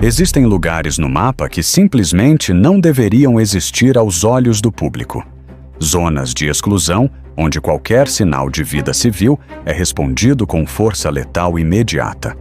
Existem lugares no mapa que simplesmente não deveriam existir aos olhos do público. Zonas de exclusão, onde qualquer sinal de vida civil é respondido com força letal imediata.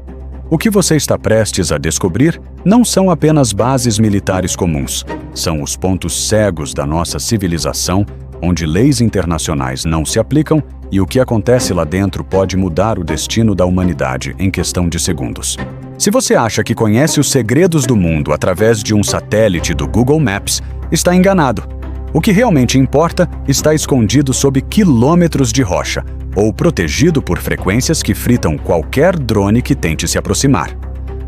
O que você está prestes a descobrir não são apenas bases militares comuns, são os pontos cegos da nossa civilização, onde leis internacionais não se aplicam e o que acontece lá dentro pode mudar o destino da humanidade em questão de segundos. Se você acha que conhece os segredos do mundo através de um satélite do Google Maps, está enganado. O que realmente importa está escondido sob quilômetros de rocha, ou protegido por frequências que fritam qualquer drone que tente se aproximar.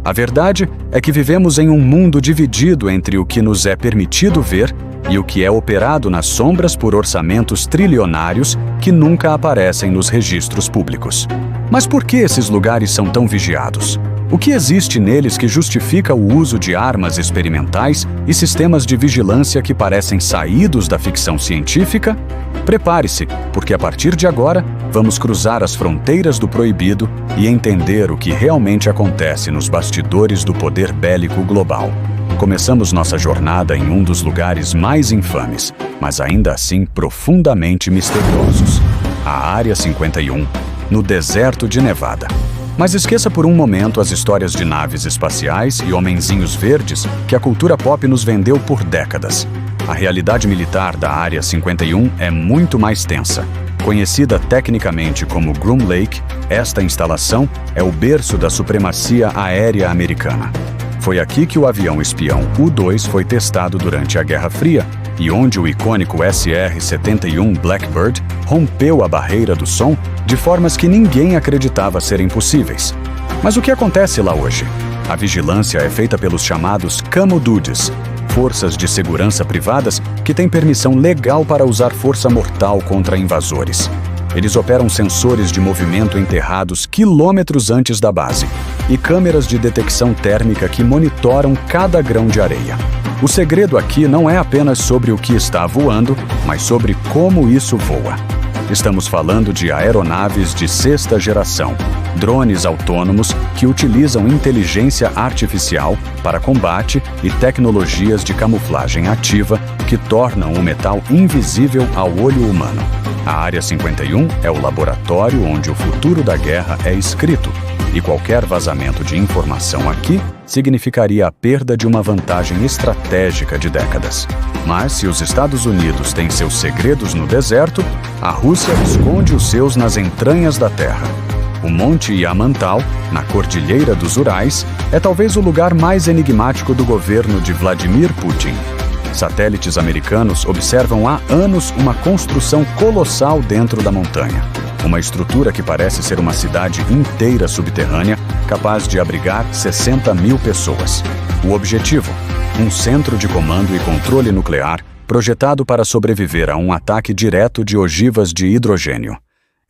A verdade é que vivemos em um mundo dividido entre o que nos é permitido ver e o que é operado nas sombras por orçamentos trilionários que nunca aparecem nos registros públicos. Mas por que esses lugares são tão vigiados? O que existe neles que justifica o uso de armas experimentais e sistemas de vigilância que parecem saídos da ficção científica? Prepare-se, porque a partir de agora vamos cruzar as fronteiras do proibido e entender o que realmente acontece nos bastidores do poder bélico global. Começamos nossa jornada em um dos lugares mais infames, mas ainda assim profundamente misteriosos: a Área 51, no deserto de Nevada. Mas esqueça por um momento as histórias de naves espaciais e homenzinhos verdes que a cultura pop nos vendeu por décadas. A realidade militar da Área 51 é muito mais tensa. Conhecida tecnicamente como Groom Lake, esta instalação é o berço da supremacia aérea americana. Foi aqui que o avião espião U-2 foi testado durante a Guerra Fria e onde o icônico SR-71 Blackbird rompeu a barreira do som de formas que ninguém acreditava serem possíveis. Mas o que acontece lá hoje? A vigilância é feita pelos chamados Camo Dudes, forças de segurança privadas que têm permissão legal para usar força mortal contra invasores. Eles operam sensores de movimento enterrados quilômetros antes da base e câmeras de detecção térmica que monitoram cada grão de areia. O segredo aqui não é apenas sobre o que está voando, mas sobre como isso voa. Estamos falando de aeronaves de sexta geração, drones autônomos que utilizam inteligência artificial para combate e tecnologias de camuflagem ativa que tornam o metal invisível ao olho humano. A Área 51 é o laboratório onde o futuro da guerra é escrito, e qualquer vazamento de informação aqui significaria a perda de uma vantagem estratégica de décadas. Mas se os Estados Unidos têm seus segredos no deserto, a Rússia esconde os seus nas entranhas da terra. O Monte Yamantal, na Cordilheira dos Urais, é talvez o lugar mais enigmático do governo de Vladimir Putin. Satélites americanos observam há anos uma construção colossal dentro da montanha. Uma estrutura que parece ser uma cidade inteira subterrânea, capaz de abrigar 60 mil pessoas. O objetivo? Um centro de comando e controle nuclear projetado para sobreviver a um ataque direto de ogivas de hidrogênio.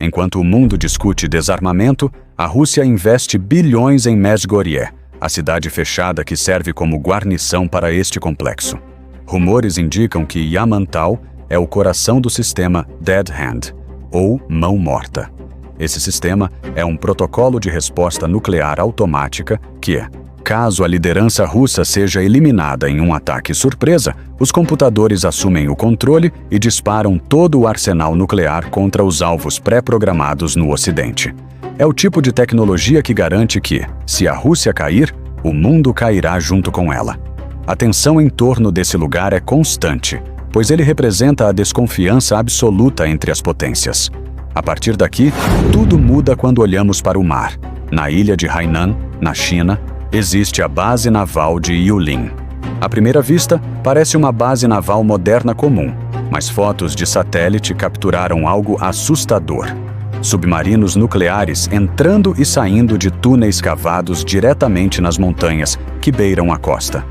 Enquanto o mundo discute desarmamento, a Rússia investe bilhões em Mesgorje, a cidade fechada que serve como guarnição para este complexo. Rumores indicam que Yamantal é o coração do sistema Dead Hand, ou mão morta. Esse sistema é um protocolo de resposta nuclear automática que, caso a liderança russa seja eliminada em um ataque surpresa, os computadores assumem o controle e disparam todo o arsenal nuclear contra os alvos pré-programados no Ocidente. É o tipo de tecnologia que garante que, se a Rússia cair, o mundo cairá junto com ela. A tensão em torno desse lugar é constante, pois ele representa a desconfiança absoluta entre as potências. A partir daqui, tudo muda quando olhamos para o mar. Na ilha de Hainan, na China, existe a base naval de Yulin. À primeira vista, parece uma base naval moderna comum, mas fotos de satélite capturaram algo assustador. Submarinos nucleares entrando e saindo de túneis cavados diretamente nas montanhas que beiram a costa.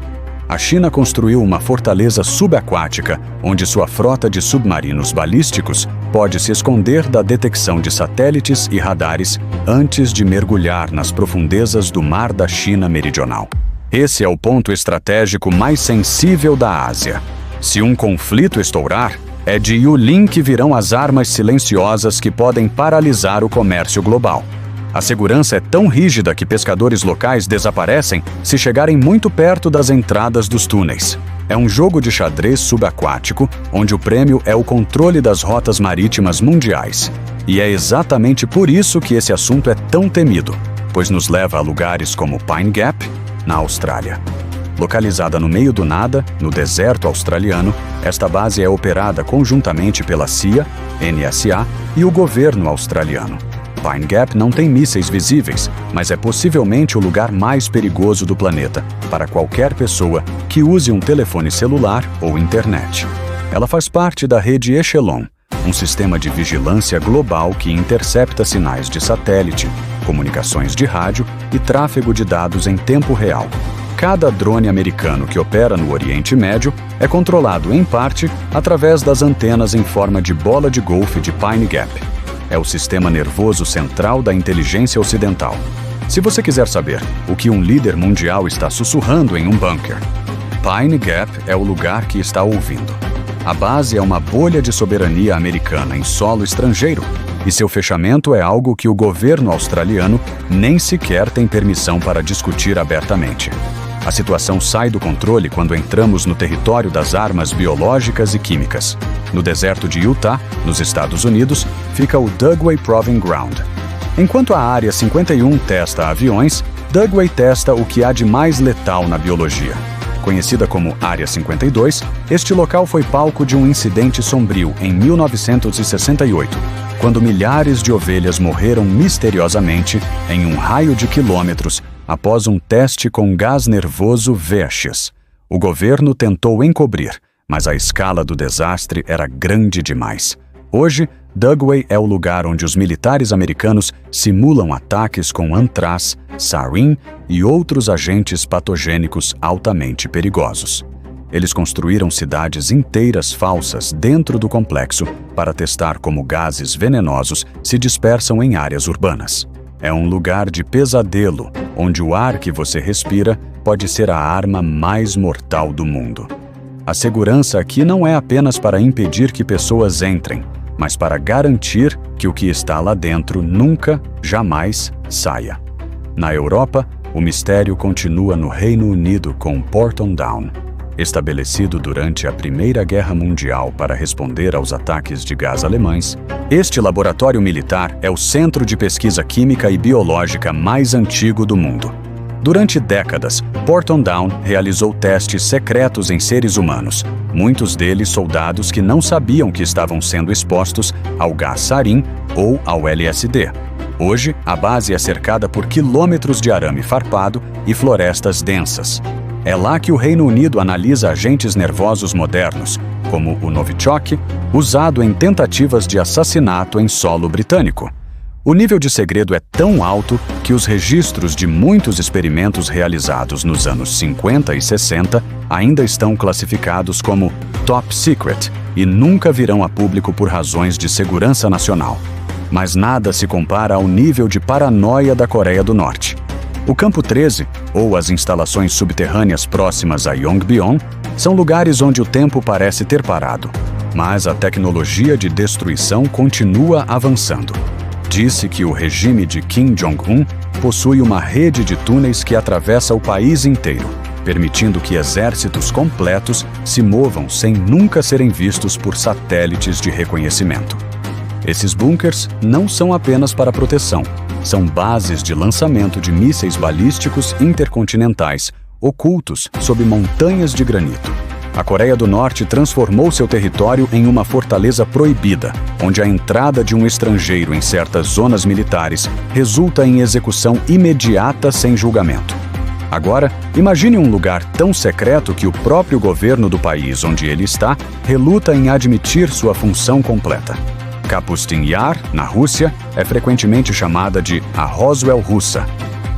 A China construiu uma fortaleza subaquática, onde sua frota de submarinos balísticos pode se esconder da detecção de satélites e radares antes de mergulhar nas profundezas do Mar da China Meridional. Esse é o ponto estratégico mais sensível da Ásia. Se um conflito estourar, é de Yulin que virão as armas silenciosas que podem paralisar o comércio global. A segurança é tão rígida que pescadores locais desaparecem se chegarem muito perto das entradas dos túneis. É um jogo de xadrez subaquático, onde o prêmio é o controle das rotas marítimas mundiais. E é exatamente por isso que esse assunto é tão temido, pois nos leva a lugares como Pine Gap, na Austrália. Localizada no meio do nada, no deserto australiano, esta base é operada conjuntamente pela CIA, NSA e o governo australiano. Pine Gap não tem mísseis visíveis, mas é possivelmente o lugar mais perigoso do planeta para qualquer pessoa que use um telefone celular ou internet. Ela faz parte da rede Echelon, um sistema de vigilância global que intercepta sinais de satélite, comunicações de rádio e tráfego de dados em tempo real. Cada drone americano que opera no Oriente Médio é controlado, em parte, através das antenas em forma de bola de golfe de Pine Gap. É o sistema nervoso central da inteligência ocidental. Se você quiser saber o que um líder mundial está sussurrando em um bunker, Pine Gap é o lugar que está ouvindo. A base é uma bolha de soberania americana em solo estrangeiro, e seu fechamento é algo que o governo australiano nem sequer tem permissão para discutir abertamente. A situação sai do controle quando entramos no território das armas biológicas e químicas. No deserto de Utah, nos Estados Unidos, fica o Dugway Proving Ground. Enquanto a Área 51 testa aviões, Dugway testa o que há de mais letal na biologia. Conhecida como Área 52, este local foi palco de um incidente sombrio em 1968, quando milhares de ovelhas morreram misteriosamente em um raio de quilômetros após um teste com gás nervoso VX. O governo tentou encobrir, mas a escala do desastre era grande demais. Hoje, Dugway é o lugar onde os militares americanos simulam ataques com antraz, sarin e outros agentes patogênicos altamente perigosos. Eles construíram cidades inteiras falsas dentro do complexo para testar como gases venenosos se dispersam em áreas urbanas. É um lugar de pesadelo, onde o ar que você respira pode ser a arma mais mortal do mundo. A segurança aqui não é apenas para impedir que pessoas entrem, mas para garantir que o que está lá dentro nunca, jamais saia. Na Europa, o mistério continua no Reino Unido com Porton Down. Estabelecido durante a Primeira Guerra Mundial para responder aos ataques de gás alemães, este laboratório militar é o centro de pesquisa química e biológica mais antigo do mundo. Durante décadas, Porton Down realizou testes secretos em seres humanos, muitos deles soldados que não sabiam que estavam sendo expostos ao gás sarin ou ao LSD. Hoje, a base é cercada por quilômetros de arame farpado e florestas densas. É lá que o Reino Unido analisa agentes nervosos modernos, como o Novichok, usado em tentativas de assassinato em solo britânico. O nível de segredo é tão alto que os registros de muitos experimentos realizados nos anos 50 e 60 ainda estão classificados como top secret e nunca virão a público por razões de segurança nacional. Mas nada se compara ao nível de paranoia da Coreia do Norte. O Campo 13, ou as instalações subterrâneas próximas a Yongbyon, são lugares onde o tempo parece ter parado, mas a tecnologia de destruição continua avançando. Disse que o regime de Kim Jong-un possui uma rede de túneis que atravessa o país inteiro, permitindo que exércitos completos se movam sem nunca serem vistos por satélites de reconhecimento. Esses bunkers não são apenas para proteção, são bases de lançamento de mísseis balísticos intercontinentais, ocultos sob montanhas de granito. A Coreia do Norte transformou seu território em uma fortaleza proibida, onde a entrada de um estrangeiro em certas zonas militares resulta em execução imediata sem julgamento. Agora, imagine um lugar tão secreto que o próprio governo do país onde ele está reluta em admitir sua função completa. Kapustin Yar, na Rússia, é frequentemente chamada de a Roswell russa.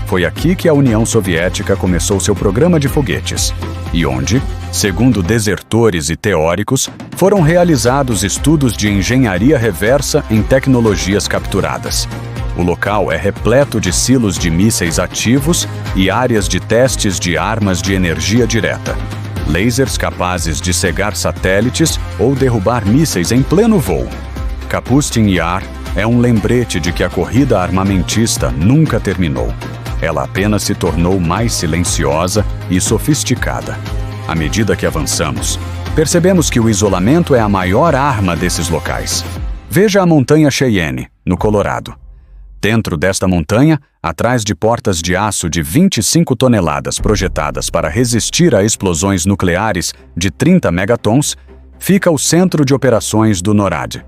Foi aqui que a União Soviética começou seu programa de foguetes, e onde, segundo desertores e teóricos, foram realizados estudos de engenharia reversa em tecnologias capturadas. O local é repleto de silos de mísseis ativos e áreas de testes de armas de energia direta, lasers capazes de cegar satélites ou derrubar mísseis em pleno voo. Kapustin Yar é um lembrete de que a corrida armamentista nunca terminou. Ela apenas se tornou mais silenciosa e sofisticada. À medida que avançamos, percebemos que o isolamento é a maior arma desses locais. Veja a montanha Cheyenne, no Colorado. Dentro desta montanha, atrás de portas de aço de 25 toneladas projetadas para resistir a explosões nucleares de 30 megatons, fica o centro de operações do NORAD.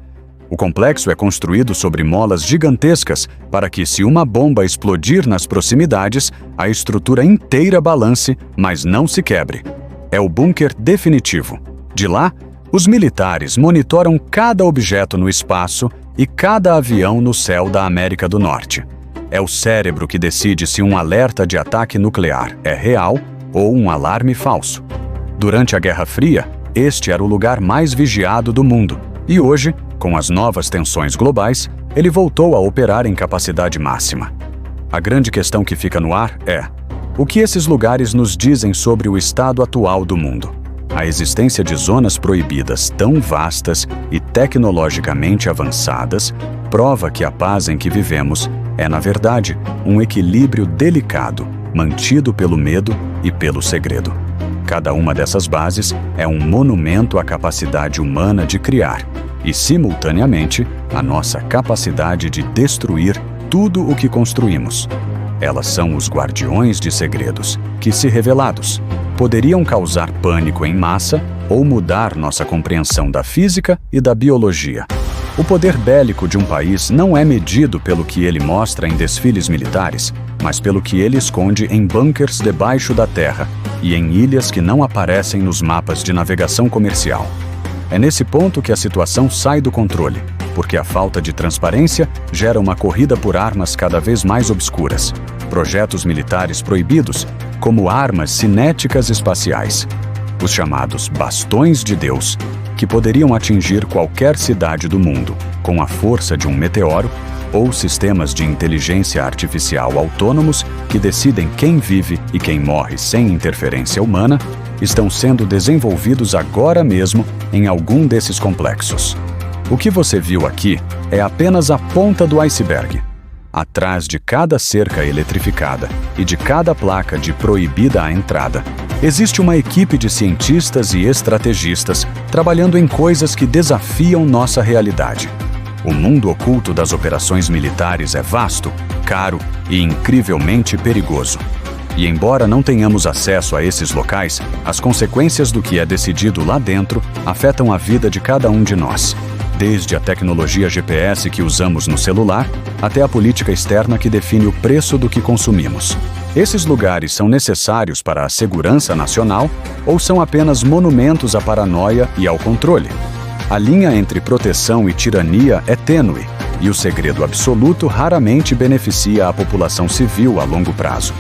O complexo é construído sobre molas gigantescas para que, se uma bomba explodir nas proximidades, a estrutura inteira balance, mas não se quebre. É o bunker definitivo. De lá, os militares monitoram cada objeto no espaço e cada avião no céu da América do Norte. É o cérebro que decide se um alerta de ataque nuclear é real ou um alarme falso. Durante a Guerra Fria, este era o lugar mais vigiado do mundo, e hoje, com as novas tensões globais, ele voltou a operar em capacidade máxima. A grande questão que fica no ar é: o que esses lugares nos dizem sobre o estado atual do mundo? A existência de zonas proibidas tão vastas e tecnologicamente avançadas prova que a paz em que vivemos é, na verdade, um equilíbrio delicado, mantido pelo medo e pelo segredo. Cada uma dessas bases é um monumento à capacidade humana de criar e, simultaneamente, à nossa capacidade de destruir tudo o que construímos. Elas são os guardiões de segredos que, se revelados, poderiam causar pânico em massa ou mudar nossa compreensão da física e da biologia. O poder bélico de um país não é medido pelo que ele mostra em desfiles militares, mas pelo que ele esconde em bunkers debaixo da terra e em ilhas que não aparecem nos mapas de navegação comercial. É nesse ponto que a situação sai do controle, porque a falta de transparência gera uma corrida por armas cada vez mais obscuras, projetos militares proibidos, como armas cinéticas espaciais, os chamados bastões de Deus, que poderiam atingir qualquer cidade do mundo com a força de um meteoro, ou sistemas de inteligência artificial autônomos que decidem quem vive e quem morre sem interferência humana, estão sendo desenvolvidos agora mesmo em algum desses complexos. O que você viu aqui é apenas a ponta do iceberg. Atrás de cada cerca eletrificada e de cada placa de proibida a entrada, existe uma equipe de cientistas e estrategistas trabalhando em coisas que desafiam nossa realidade. O mundo oculto das operações militares é vasto, caro e incrivelmente perigoso. E embora não tenhamos acesso a esses locais, as consequências do que é decidido lá dentro afetam a vida de cada um de nós. Desde a tecnologia GPS que usamos no celular, até a política externa que define o preço do que consumimos. Esses lugares são necessários para a segurança nacional ou são apenas monumentos à paranoia e ao controle? A linha entre proteção e tirania é tênue, e o segredo absoluto raramente beneficia a população civil a longo prazo.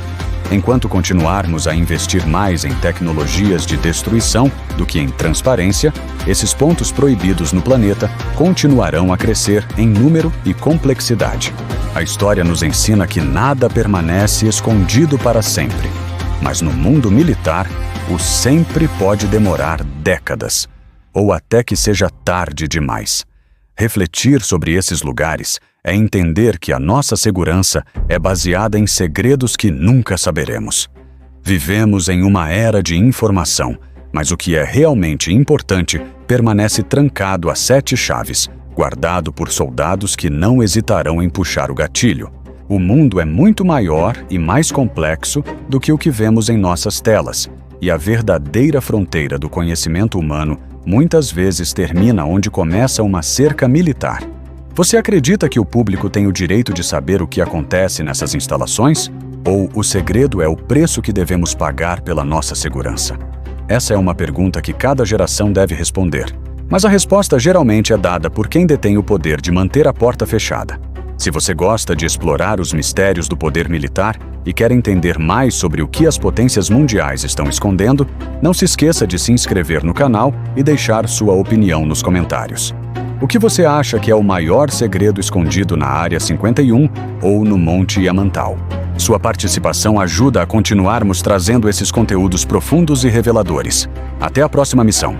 Enquanto continuarmos a investir mais em tecnologias de destruição do que em transparência, esses pontos proibidos no planeta continuarão a crescer em número e complexidade. A história nos ensina que nada permanece escondido para sempre. Mas no mundo militar, o sempre pode demorar décadas, ou até que seja tarde demais. Refletir sobre esses lugares é entender que a nossa segurança é baseada em segredos que nunca saberemos. Vivemos em uma era de informação, mas o que é realmente importante permanece trancado a 7 chaves, guardado por soldados que não hesitarão em puxar o gatilho. O mundo é muito maior e mais complexo do que o que vemos em nossas telas, e a verdadeira fronteira do conhecimento humano muitas vezes termina onde começa uma cerca militar. Você acredita que o público tem o direito de saber o que acontece nessas instalações? Ou o segredo é o preço que devemos pagar pela nossa segurança? Essa é uma pergunta que cada geração deve responder. Mas a resposta geralmente é dada por quem detém o poder de manter a porta fechada. Se você gosta de explorar os mistérios do poder militar e quer entender mais sobre o que as potências mundiais estão escondendo, não se esqueça de se inscrever no canal e deixar sua opinião nos comentários. O que você acha que é o maior segredo escondido na Área 51 ou no Monte Yamantal? Sua participação ajuda a continuarmos trazendo esses conteúdos profundos e reveladores. Até a próxima missão!